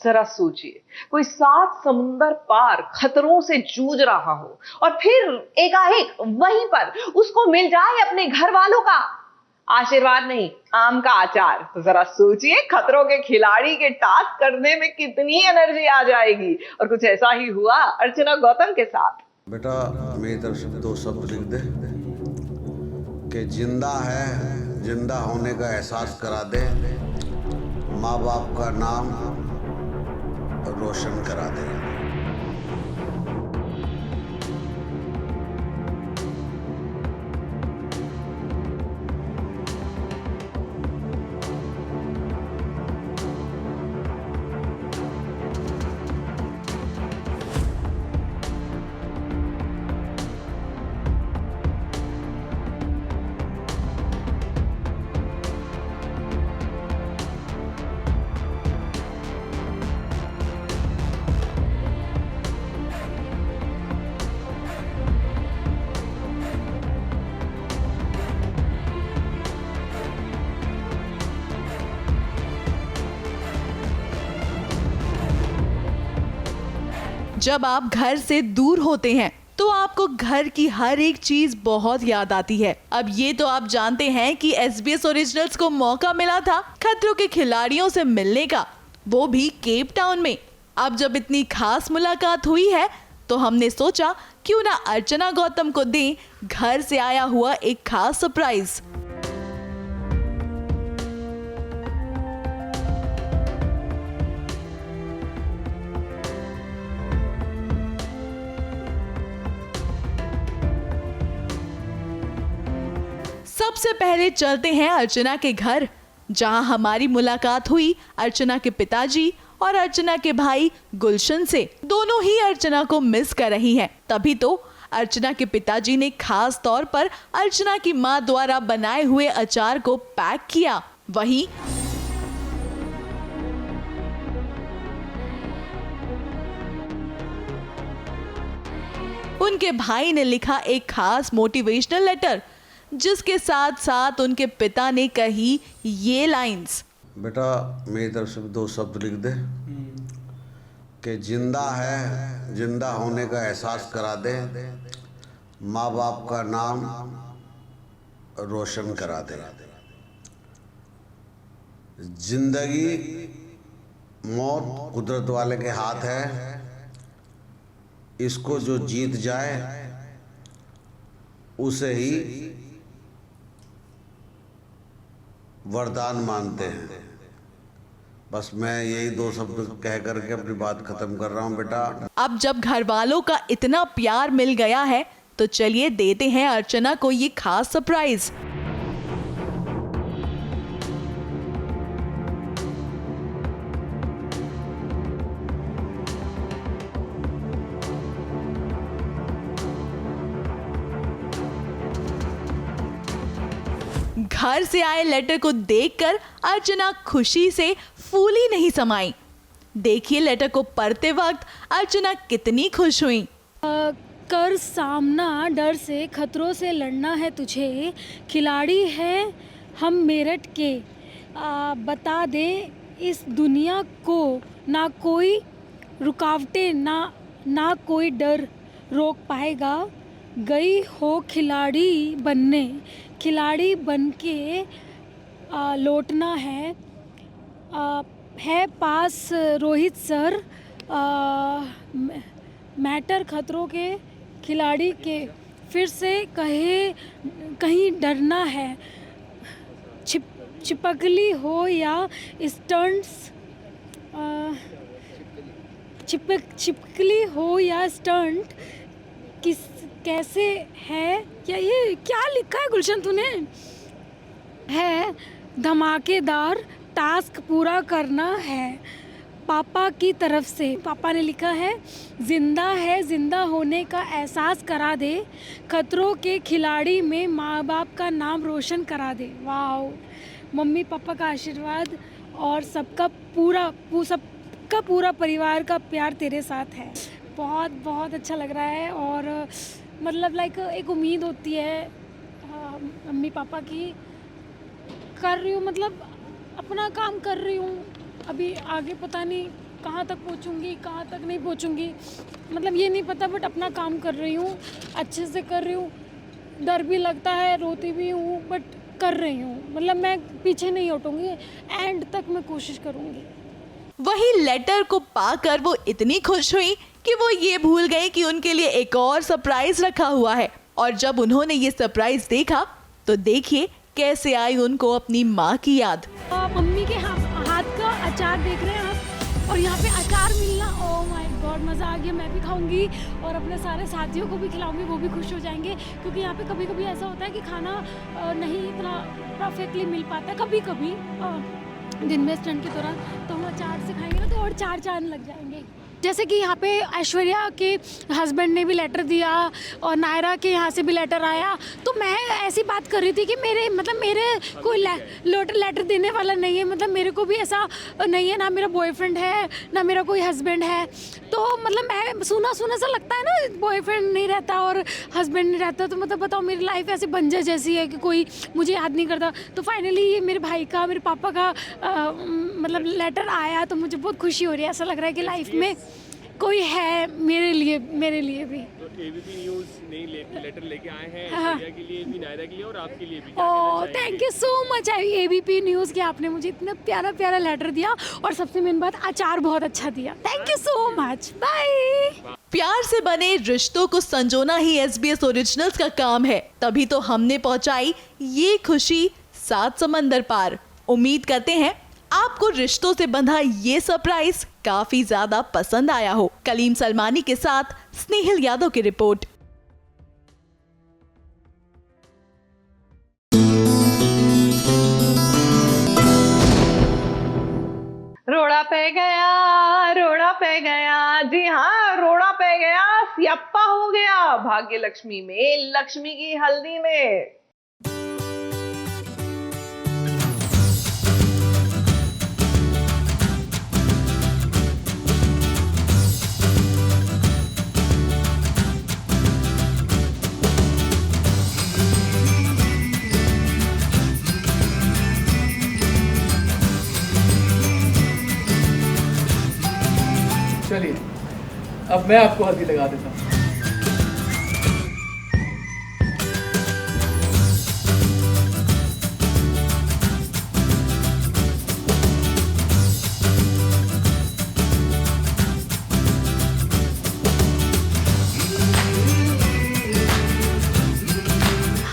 जरा सोचिए, कोई 7 समुंदर पार खतरों से जूझ रहा हो और फिर एकाएक वहीं पर उसको मिल जाए अपने घर वालों का आशीर्वाद नहीं, आम का अचार। तो जरा सोचिए, खतरों के खिलाड़ी के टास्क करने में कितनी एनर्जी आ जाएगी। और कुछ ऐसा ही हुआ अर्चना गौतम के साथ। बेटा मेरी तरफ से 2 शब्द लिख दे कि जिंदा है, जिंदा होने का एहसास करा दे, माँ बाप का नाम रोशन करा दे। जब आप घर से दूर होते हैं तो आपको घर की हर एक चीज बहुत याद आती है। अब ये तो आप जानते हैं कि SBS ओरिजिनल्स को मौका मिला था खतरों के खिलाड़ियों से मिलने का, वो भी केप टाउन में। अब जब इतनी खास मुलाकात हुई है तो हमने सोचा क्यों ना अर्चना गौतम को दें घर से आया हुआ एक खास सरप्राइज। सबसे पहले चलते हैं अर्चना के घर, जहां हमारी मुलाकात हुई अर्चना के पिताजी और अर्चना के भाई गुलशन से। दोनों ही अर्चना को मिस कर रही हैं। तभी तो अर्चना के पिताजी ने खास तौर पर अर्चना की मां द्वारा बनाए हुए अचार को पैक किया। वहीं उनके भाई ने लिखा एक खास मोटिवेशनल लेटर, जिसके साथ साथ उनके पिता ने कही ये लाइंस। बेटा मेरी तरफ से 2 शब्द लिख दे कि जिंदा है, जिंदा होने का एहसास करा दे, माँ बाप का नाम रोशन करा दे। जिंदगी मौत कुदरत वाले के हाथ है, इसको जो जीत जाए उसे ही वरदान मानते हैं। बस मैं यही 2 शब्द कह करके अपनी बात खत्म कर रहा हूँ बेटा। अब जब घर वालों का इतना प्यार मिल गया है तो चलिए देते हैं अर्चना को ये खास सरप्राइज। घर से आए लेटर को देखकर अर्चना खुशी से फूली नहीं समाई। देखिए लेटर को पढ़ते वक्त अर्चना कितनी खुश हुई। कर सामना, डर से खतरों से लड़ना है तुझे, खिलाड़ी है हम मेरठ के। बता दे इस दुनिया को, ना कोई रुकावटें, ना कोई डर रोक पाएगा। गई हो खिलाड़ी बनने, खिलाड़ी बन के लौटना है पास रोहित सर। मैटर खतरों के खिलाड़ी के, फिर से कहीं डरना है। छिपकली हो या स्टंट्स, छिपकली हो या स्टंट, कैसे है क्या? ये क्या लिखा है गुलशन तूने? है धमाकेदार टास्क पूरा करना है पापा की तरफ से। पापा ने लिखा है जिंदा होने का एहसास करा दे, खतरों के खिलाड़ी में माँ बाप का नाम रोशन करा दे। वाह, मम्मी पापा का आशीर्वाद और सबका पूरा परिवार का प्यार तेरे साथ है। बहुत बहुत अच्छा लग रहा है। और मतलब लाइक एक उम्मीद होती है मम्मी पापा की। कर रही हूँ, मतलब अपना काम कर रही हूँ। अभी आगे पता नहीं कहाँ तक पहुँचूँगी, कहाँ तक नहीं पहुँचूँगी, मतलब ये नहीं पता, बट अपना काम कर रही हूँ, अच्छे से कर रही हूँ। डर भी लगता है, रोती भी हूँ, बट कर रही हूँ, मतलब मैं पीछे नहीं हटूँगी, एंड तक मैं कोशिश करूँगी। वही लेटर को पाकर वो इतनी खुश हुई कि वो ये भूल गई कि उनके लिए एक और सरप्राइज रखा हुआ है। और जब उन्होंने ये सरप्राइज देखा तो देखिए कैसे आई उनको अपनी माँ की याद। मम्मी के हाथ का अचार देख रहे हैं आप, और यहाँ पे अचार मिलना, ओह माय गॉड, मज़ा आ गया। मैं भी खाऊंगी और अपने सारे साथियों को भी खिलाऊंगी, वो भी खुश हो जाएंगे, क्योंकि यहाँ पे कभी कभी ऐसा होता है कि खाना नहीं इतना परफेक्टली मिल पाता है, कभी कभी दिन में स्टंट के दौरान, तो हम अचार से खाएंगे ना तो और चार चांद लग जाएंगे। जैसे कि यहाँ पे ऐश्वर्या के हस्बैंड ने भी लेटर दिया और नायरा के यहाँ से भी लेटर आया, तो मैं ऐसी बात कर रही थी कि मेरे कोई लेटर देने वाला नहीं है, मतलब मेरे को भी ऐसा नहीं है, ना मेरा बॉयफ्रेंड है ना मेरा कोई हस्बैंड है, तो मतलब मैं सूना सा लगता है ना, बॉयफ्रेंड नहीं रहता और हस्बैंड नहीं रहता, तो मतलब बताओ मेरी लाइफ ऐसे बंजर जैसी है कि कोई मुझे याद नहीं करता। तो फाइनली ये मेरे भाई का, मेरे पापा का मतलब लेटर आया, तो मुझे बहुत खुशी हो रही है, ऐसा लग रहा है कि लाइफ में कोई है मेरे लिए भी। तो एबीपी न्यूज़ नई लेटर लेके आए हैं ऐश्वर्या के लिए भी, नायरा के लिए और आपके लिए भी। Oh thank you so much ABP news कि आपने मुझे इतना प्यारा लेटर दिया, और सबसे मेन बात, अचार बहुत अच्छा दिया। Thank you so much, bye. प्यार से बने रिश्तों को संजोना ही SBS ओरिजिनल्स का काम है, तभी तो हमने पहुंचाई ये खुशी 7 समंदर पार। उम्मीद करते हैं आपको रिश्तों से बंधा ये सरप्राइज काफी ज्यादा पसंद आया हो। कलीम सलमानी के साथ स्नेहिल यादव की रिपोर्ट। रोड़ा पे गया, जी हाँ, रोड़ा पे गया, सियप्पा हो गया भाग्य लक्ष्मी में, लक्ष्मी की हल्दी में। चलिए अब मैं आपको हल्दी लगा देता हूँ।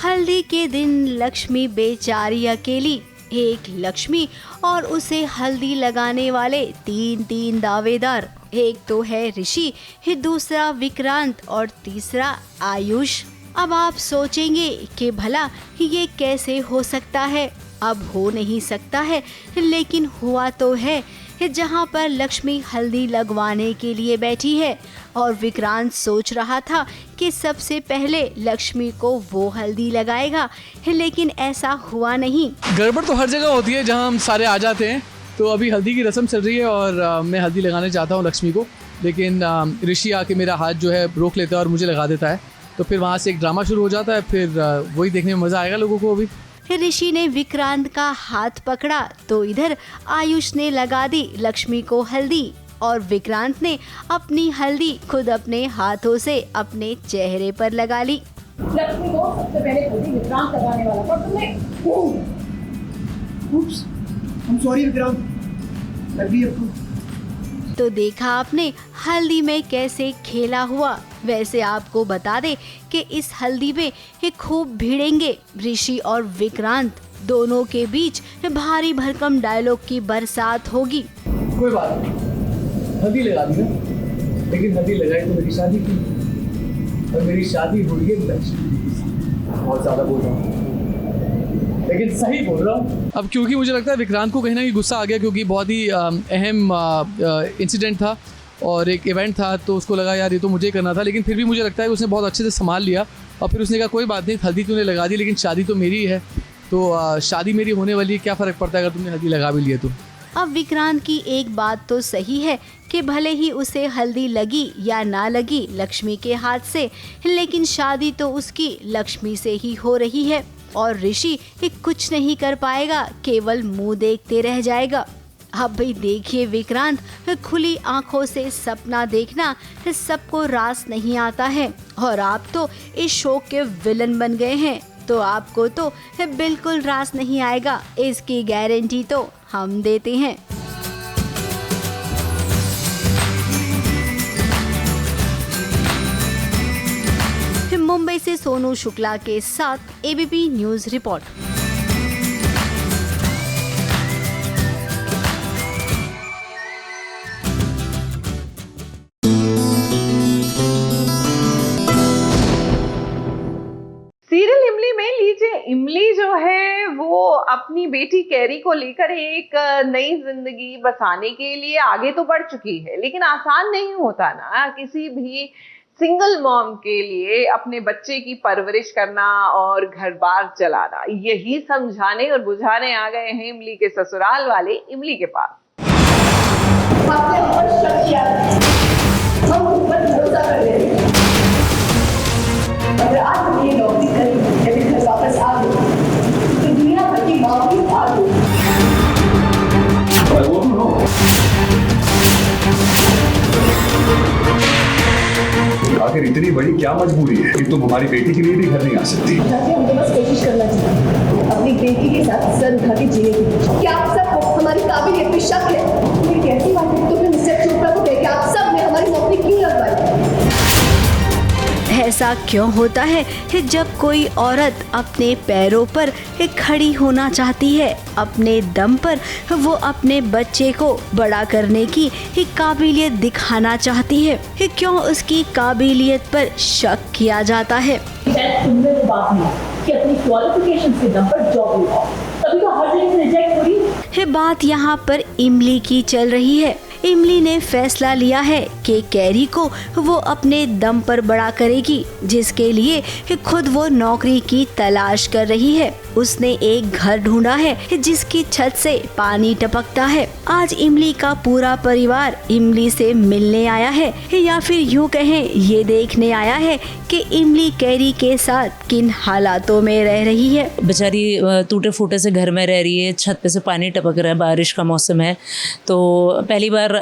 हल्दी के दिन लक्ष्मी बेचारी अकेली, एक लक्ष्मी और उसे हल्दी लगाने वाले तीन दावेदार। एक तो है ऋषि, दूसरा विक्रांत और तीसरा आयुष। अब आप सोचेंगे कि भला ये कैसे हो सकता है? अब हो नहीं सकता है, लेकिन हुआ तो है। जहाँ पर लक्ष्मी हल्दी लगवाने के लिए बैठी है और विक्रांत सोच रहा था कि सबसे पहले लक्ष्मी को वो हल्दी लगाएगा, लेकिन ऐसा हुआ नहीं। गड़बड़ तो हर जगह होती है जहाँ हम सारे आ जाते हैं। तो अभी हल्दी की रस्म चल रही है और मैं हल्दी लगाने चाहता हूँ लक्ष्मी को, लेकिन ऋषि आके मेरा हाथ जो है रोक लेता है और मुझे लगा देता है। तो फिर वहाँ से एक ड्रामा शुरू हो जाता है, फिर वही देखने में मज़ा आएगा लोगों को। अभी ऋषि ने विक्रांत का हाथ पकड़ा तो इधर आयुष ने लगा दी लक्ष्मी को हल्दी, और विक्रांत ने अपनी हल्दी खुद अपने हाथों से अपने चेहरे पर लगा ली। लक्ष्मी को सबसे पहले हल्दी विक्रांत लगाने वाला, पर तुमने सॉरी विक्रांत, लग गई आपको। तो देखा आपने हल्दी में कैसे खेला हुआ। वैसे आपको बता दे कि इस हल्दी में ये खूब भिड़ेंगे ऋषि और विक्रांत, दोनों के बीच भारी भरकम डायलॉग की बरसात होगी। कोई बात नहीं, हल्दी लगा दी ना, लेकिन हल्दी लगाई तो मेरी शादी की, और मेरी शादी हो रही है लक्ष्मी। बहुत ज़्यादा बोल रहा हूँ, लेकिन सही बोल रहा हूँ। अब क्योंकि मुझे लगता है विक्रांत को कहीं ना कहीं गुस्सा आ गया, क्योंकि बहुत ही अहम इंसिडेंट था और एक इवेंट था, तो उसको लगा यार ये तो मुझे करना था। लेकिन फिर भी मुझे लगता है कि उसने बहुत अच्छे से संभाल लिया, और फिर उसने कहा कोई बात नहीं, हल्दी तूने लगा दी, लेकिन शादी तो मेरी है, तो शादी मेरी होने वाली है, क्या फ़र्क पड़ता है अगर तुमने हल्दी लगा भी लिया तो। अब विक्रांत की एक बात तो सही है कि भले ही उसे हल्दी लगी या ना लगी लक्ष्मी के हाथ से, लेकिन शादी तो उसकी लक्ष्मी से ही हो रही है, और ऋषि कुछ नहीं कर पाएगा, केवल मुंह देखते रह जाएगा। अब भाई देखिए विक्रांत, खुली आंखों से सपना देखना सबको रास नहीं आता है और आप तो इस शो के विलन बन गए हैं, तो आपको तो बिल्कुल रास नहीं आएगा, इसकी गारंटी तो हम देते हैं। मुंबई से सोनू शुक्ला के साथ एबीपी न्यूज रिपोर्ट। सीरियल इमली में लीजिए, इमली जो है वो अपनी बेटी कैरी को लेकर एक नई जिंदगी बसाने के लिए आगे तो बढ़ चुकी है, लेकिन आसान नहीं होता ना किसी भी सिंगल मॉम के लिए अपने बच्चे की परवरिश करना और घर बार चलाना। यही समझाने और बुझाने आ गए हैं इमली के ससुराल वाले इमली के पास। हम उन पर भरोसा कर रहे हैं। अगर आज हम ये नौकरी करें, यदि घर वापस आ गए तो दुनिया भर की माँ की बात होगी। आखिर इतनी बड़ी क्या मजबूरी है कि तुम हमारी बेटी के लिए भी घर नहीं आ सकती? हमको बस कोशिश करना चाहिए अपनी बेटी के साथ सर उठा के जीने की। क्या आप सबको हमारी काबिलियत पे शक है? ये कैसी बात है? तो फिर मिस्टर चोपड़ा को कह के आप सब ने हमारी नौकरी क्यों लगवाई? ऐसा क्यों होता है कि जब कोई औरत अपने पैरों पर खड़ी होना चाहती है, अपने दम पर वो अपने बच्चे को बड़ा करने की काबिलियत दिखाना चाहती है, क्यों उसकी काबिलियत पर शक किया जाता है? तुमने वो बात नहीं कि अपनी क्वालिफिकेशन के दम पर जॉब लगाओ, तभी तो हर जगह से रिजेक्ट हो रही है। बात यहाँ पर इमली की चल रही है। इमली ने फैसला लिया है कि कैरी को वो अपने दम पर बड़ा करेगी, जिसके लिए खुद वो नौकरी की तलाश कर रही है। उसने एक घर ढूंढा है जिसकी छत से पानी टपकता है। आज इमली का पूरा परिवार इमली से मिलने आया है, या फिर यूँ कहें ये देखने आया है कि इमली कैरी के साथ किन हालातों में रह रही है। बेचारी टूटे फूटे से घर में रह रही है, छत पे से पानी टपक रहा है, बारिश का मौसम है। तो पहली बार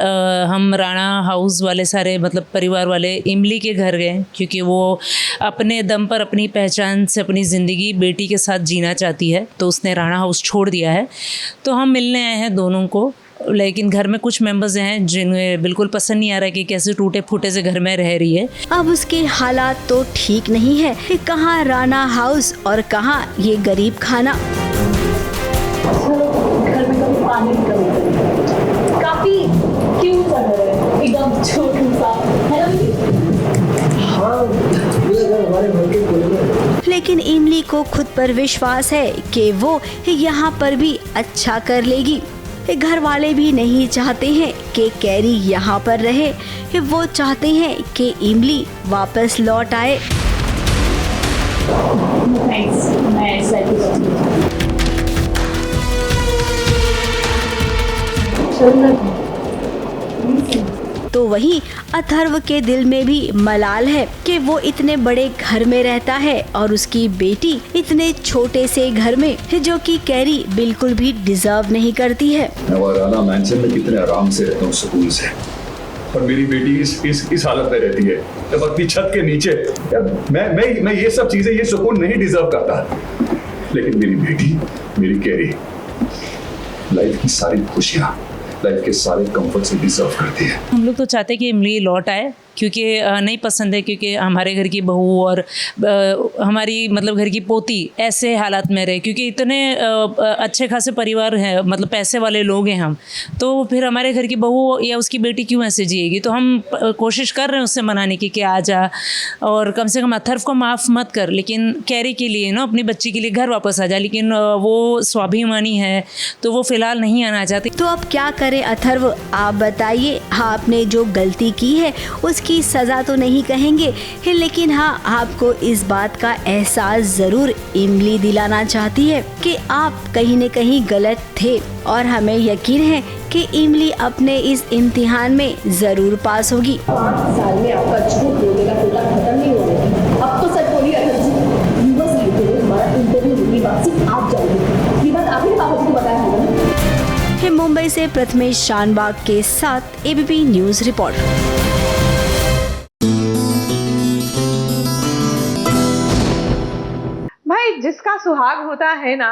हम राणा हाउस वाले सारे मतलब परिवार वाले इमली के घर गए, क्योंकि वो अपने दम पर अपनी पहचान से अपनी ज़िंदगी बेटी के साथ जीना चाहती है, तो उसने राणा हाउस छोड़ दिया है। तो हम मिलने आए हैं दोनों को, लेकिन घर में कुछ मेंबर्स हैं जिन्हें बिल्कुल पसंद नहीं आ रहा है कि कैसे टूटे फूटे से घर में रह रही है। अब उसके हालात तो ठीक नहीं है, कहाँ राणा हाउस और कहाँ ये गरीब खाना। घर में कभी पानी काफी क्यों कर रहे हैं, एकदम छोटू सा है ना? लेकिन इमली को खुद पर विश्वास है कि वो यहाँ पर भी अच्छा कर लेगी। घर वाले भी नहीं चाहते हैं कि कैरी यहाँ पर रहे, वो चाहते हैं कि इमली वापस लौट आए। तो वहीं अथर्व के दिल में भी मलाल है कि वो इतने बड़े घर में रहता है और उसकी बेटी इतने छोटे से घर में, जो कि कैरी बिल्कुल भी डिजर्व नहीं करती है। मैं राणा मैंशन में कितने आराम से रहता हूँ, सुकून से, और मेरी बेटी इस हालत में रहती है, जब अपनी छत के नीचे। मैं ये सब चीजें, ये सुकून नहीं डिजर्व करता, लेकिन मेरी बेटी, मेरी कैरी लाइफ की सारी खुशियाँ, लाइफ के सारे कंफर्ट से डिजर्व करती है। हम लोग तो चाहते हैं कि इमली लौट आए, क्योंकि नहीं पसंद है, क्योंकि हमारे घर की बहू और हमारी मतलब घर की पोती ऐसे हालात में रहे, क्योंकि इतने अच्छे खासे परिवार हैं, मतलब पैसे वाले लोग हैं हम, तो फिर हमारे घर की बहू या उसकी बेटी क्यों ऐसे जिएगी। तो हम कोशिश कर रहे हैं उससे मनाने की कि आ जा, और कम से कम अथर्व को माफ़ मत कर, लेकिन कैरी के लिए ना, अपनी बच्ची के लिए घर वापस आ जा। लेकिन वो स्वाभिमानी है, तो वो फ़िलहाल नहीं आना चाहती। तो अब क्या करें अथर्व, आप बताइए। आपने जो गलती की है उसकी सजा तो नहीं कहेंगे, लेकिन हाँ, आपको इस बात का एहसास जरूर इमली दिलाना चाहती है कि आप कहीं न कहीं गलत थे, और हमें यकीन है कि इमली अपने इस इम्तिहान में जरूर पास होगी। 5 साल में आपका झूठ बोलने का कोटा खत्म नहीं होगा। अब तो सच बोलिए अथर्व जी, यूनिवर्सिटी हमारा इंटरव्यू होगी, वापसी आप जाओगे। ये बात आपने पापा जी को बताया होगा ना? मुंबई से प्रथमेश शानबाग के साथ एबीपी न्यूज रिपोर्ट। भाई जिसका सुहाग होता है ना,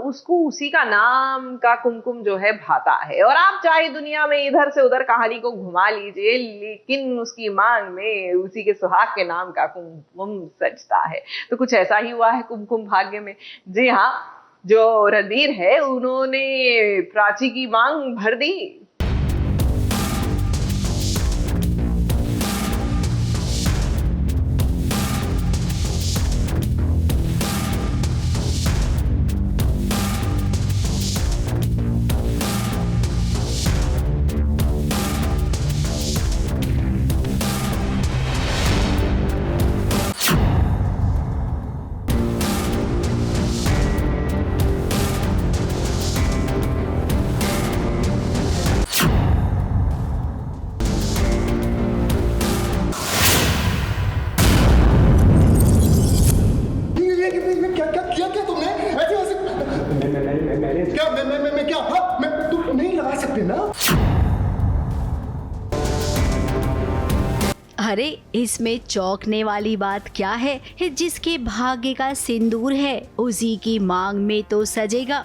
उसको उसी का नाम का कुमकुम जो है भाता है। और आप चाहे दुनिया में इधर से उधर कहानी को घुमा लीजिए, लेकिन उसकी मांग में उसी के सुहाग के नाम का कुमकुम सजता है। तो कुछ ऐसा ही हुआ है कुमकुम भाग्य में। जी हाँ, जो रणबीर है उन्होंने प्राची की मांग भर दी। अरे इसमें चौंकने वाली बात क्या है, जिसके भाग्य का सिंदूर है उसी की मांग में तो सजेगा।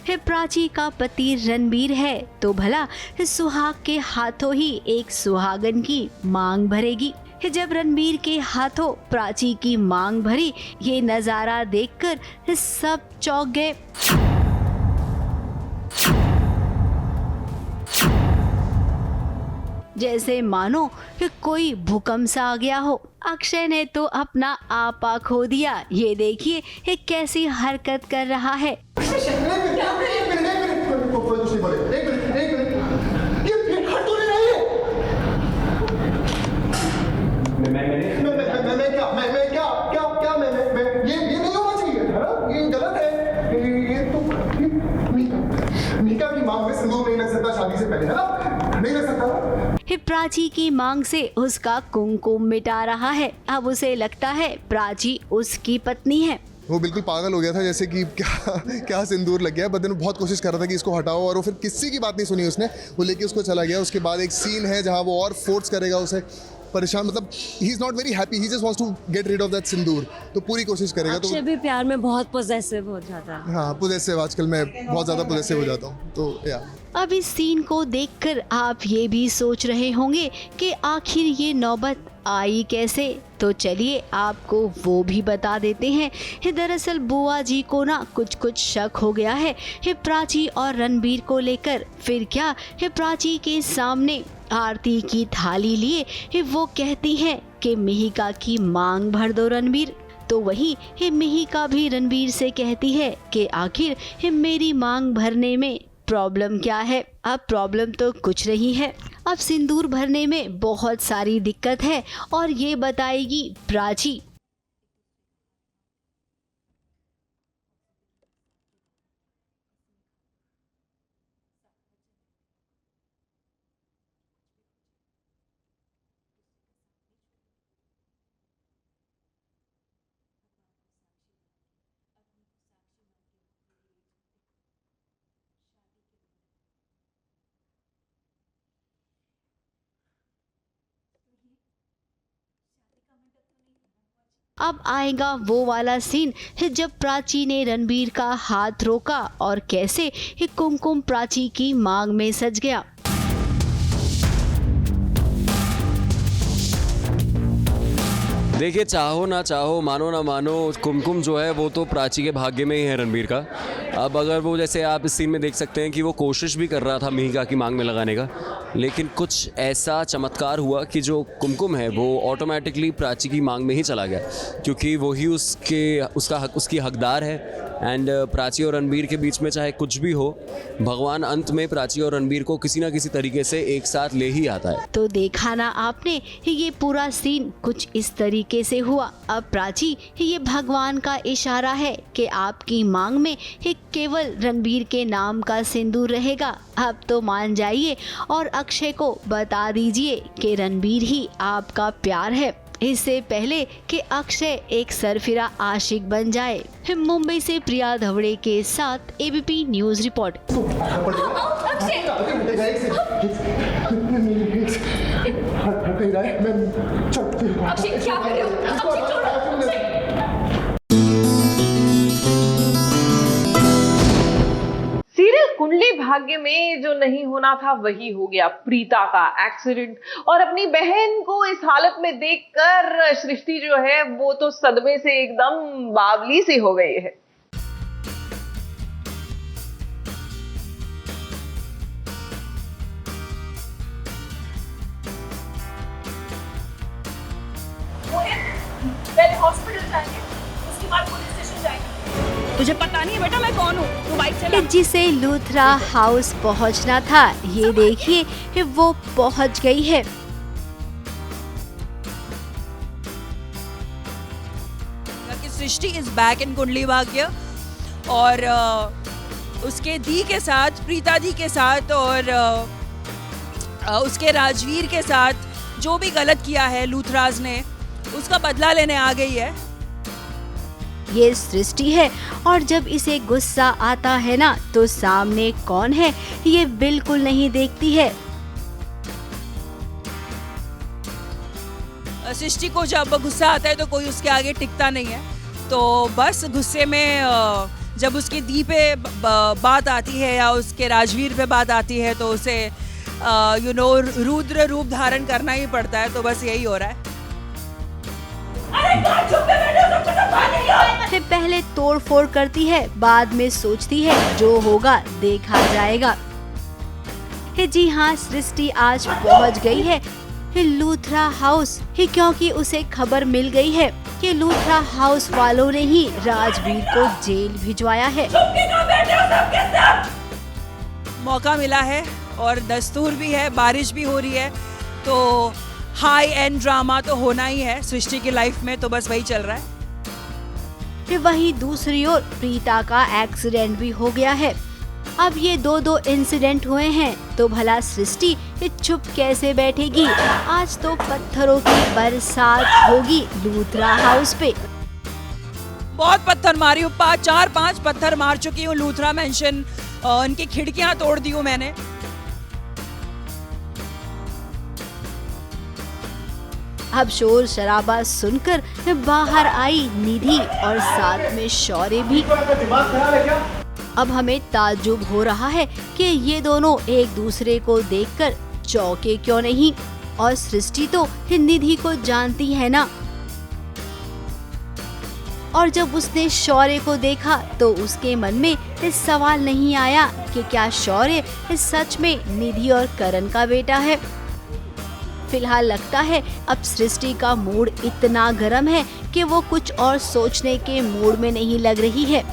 प्राची का पति रणबीर है तो भला सुहाग के हाथों ही एक सुहागन की मांग भरेगी। जब रणबीर के हाथों प्राची की मांग भरी, ये नजारा देखकर सब चौंक गए। जैसे मानो कि कोई भूकंप सा आ गया हो। अक्षय ने तो अपना आपा खो दिया। ये देखिए ये कैसी हरकत कर रहा है। प्राची की मांग से उसका कुमकुम मिटा रहा है। अब उसे लगता है प्राची उसकी पत्नी है। वो बिल्कुल पागल हो गया था, जैसे कि क्या सिंदूर लग गया। बदन बहुत कोशिश कर रहा था कि इसको हटाओ, और वो फिर किसी की बात नहीं सुनी उसने। वो लेके उसको चला गया। उसके बाद एक सीन है जहाँ वो और फोर्स करेगा उसे, परेशान, मतलब he is not very happy, he just wants to get rid of that sindoor. तो पूरी कोशिश करेगा। तो भी प्यार में बहुत पॉसेसिव हो जाता है। हाँ, पॉसेसिव, आजकल मैं बहुत ज़्यादा पॉसेसिव हो जाता हूँ। तो या अब इस सीन को देखकर आप ये भी सोच रहे होंगे कि आखिर ये नौबत आई कैसे। तो चलिए आपको वो भी बता देते हैं। दरअसल बुआ जी को ना कुछ शक हो गया है प्राची और रणबीर को लेकर। फिर क्या प्राची के सामने आरती की थाली लिए वो कहती हैं कि मिहिका की मांग भर दो रणबीर। तो वहीं मिहिका भी रणबीर से कहती है कि आखिर मेरी मांग भरने में प्रॉब्लम क्या है। अब प्रॉब्लम तो कुछ नहीं है, अब सिंदूर भरने में बहुत सारी दिक्कत है और ये बताएगी प्राची। अब आएगा वो वाला सीन जब प्राची ने रणबीर का हाथ रोका और कैसे कुमकुम प्राची की मांग में सज गया। देखिए, चाहो ना चाहो, मानो ना मानो, कुमकुम जो है वो तो प्राची के भाग्य में ही है रणबीर का। अब अगर वो, जैसे आप इस सीन में देख सकते हैं कि वो कोशिश भी कर रहा था मिहिका की मांग में लगाने का, लेकिन कुछ ऐसा चमत्कार हुआ कि जो कुमकुम है वो ऑटोमेटिकली प्राची की मांग में ही चला गया, क्योंकि वही उसकी हकदार है। एंड प्राची और रणबीर के बीच में चाहे कुछ भी हो, भगवान अंत में प्राची और रणबीर को किसी ना किसी तरीके से एक साथ ले ही आता है। तो देखा ना आपने, ये पूरा सीन कुछ इस तरीके से हुआ। अब प्राची, ये भगवान का इशारा है कि आपकी मांग में केवल रणबीर के नाम का सिंदूर रहेगा। अब तो मान जाइए और अक्षय को बता दीजिए कि रणबीर ही आपका प्यार है। इससे पहले कि अक्षय एक सरफिरा आशिक बन जाए। मुंबई से प्रिया धवड़े के साथ ABP news report. Serial Kundali Bhagya में जो नहीं होना था वही हो गया। प्रीता का एक्सीडेंट और अपनी बहन को इस हालत में देखकर सृष्टि जो है वो तो सदमे से एकदम बावली सी हो गई है। पहले हॉस्पिटल जाएंगे, उसके बाद पुलिस स्टेशन जाएंगे। तुझे पता नहीं है बेटा मैं कौन हूँ, तू बाइक चला। जिसे लूथरा हाउस पहुंचना था, ये देखिए वो पहुंच गई है। सृष्टि is back in Kundali Bhagya और उसके दी के साथ, प्रीता दी के साथ और उसके राजवीर के साथ जो भी गलत किया है लूथराज ने, उसका बदला लेने आ गई है। ये सृष्टि है और जब इसे गुस्सा आता है ना तो सामने कौन है ये बिल्कुल नहीं देखती है। सृष्टि को जब गुस्सा आता है तो कोई उसके आगे टिकता नहीं है, तो बस गुस्से में जब उसकी दी पे बात आती है या उसके राजवीर पे बात आती है तो उसे रुद्र रूप धारण करना ही पड़ता है। तो बस यही हो रहा है। फिर पहले तोड़ फोड़ करती है, बाद में सोचती है जो होगा देखा जाएगा। जी हाँ, सृष्टि आज पहुंच गई है लूथरा हाउस, क्योंकि उसे खबर मिल गई है कि लूथरा हाउस वालों ने ही राजवीर को जेल भिजवाया है। मौका मिला है और दस्तूर भी है, बारिश भी हो रही है, तो हाई एंड ड्रामा तो होना ही है सृष्टि की लाइफ में, तो बस वही चल रहा है। फिर वही दूसरी ओर प्रीता का एक्सीडेंट भी हो गया है। अब ये दो इंसिडेंट हुए हैं तो भला सृष्टि चुप कैसे बैठेगी। आज तो पत्थरों की बरसात होगी लूथरा हाउस पे। बहुत पत्थर मारी हूँ, 4-5 पत्थर मार चुकी हूँ लूथरा मेंशन, उनकी खिड़कियां तोड़ दी हूँ मैंने। अब शोर शराबा सुनकर बाहर आई निधि और साथ में शौर्य भी। अब हमें ताज्जुब हो रहा है कि ये दोनों एक दूसरे को देखकर चौंके क्यों नहीं। और सृष्टि तो निधि को जानती है ना। और जब उसने शौर्य को देखा तो उसके मन में इस सवाल नहीं आया कि क्या शौर्य सच में निधि और करण का बेटा है। फिलहाल लगता है अब सृष्टि का मूड इतना गर्म है कि वो कुछ और सोचने के मूड में नहीं लग रही है।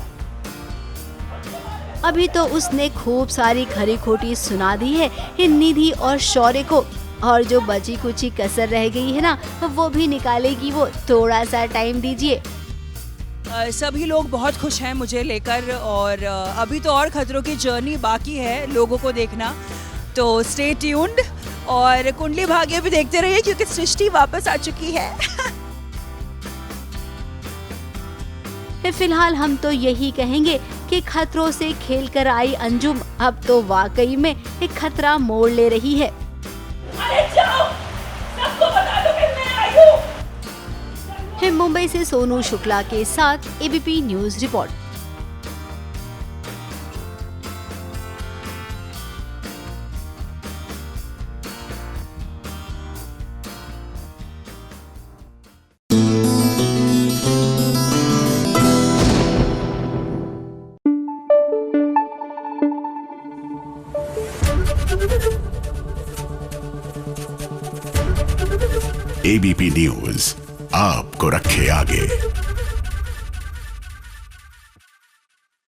अभी तो उसने खूब सारी खरी खोटी सुना दी है निधि और शौर्य को, और जो बची कुची कसर रह गई है ना वो भी निकालेगी वो। थोड़ा सा टाइम दीजिए। सभी लोग बहुत खुश हैं मुझे लेकर, और अभी तो और खतरों की जर्नी बाकी है लोगों को देखना, तो स्टे ट्यून्ड और कुंडली भाग्य भी देखते रहिए क्योंकि सृष्टि वापस आ चुकी है। फिलहाल हम तो यही कहेंगे कि खतरों से खेल कर आई अंजुम अब तो वाकई में एक खतरा मोड़ ले रही है। अरे जाओ, सबको बता दो कि मैं आई हूँ। मुंबई से सोनू शुक्ला के साथ ABP news report. ABP news आपको रखे आगे।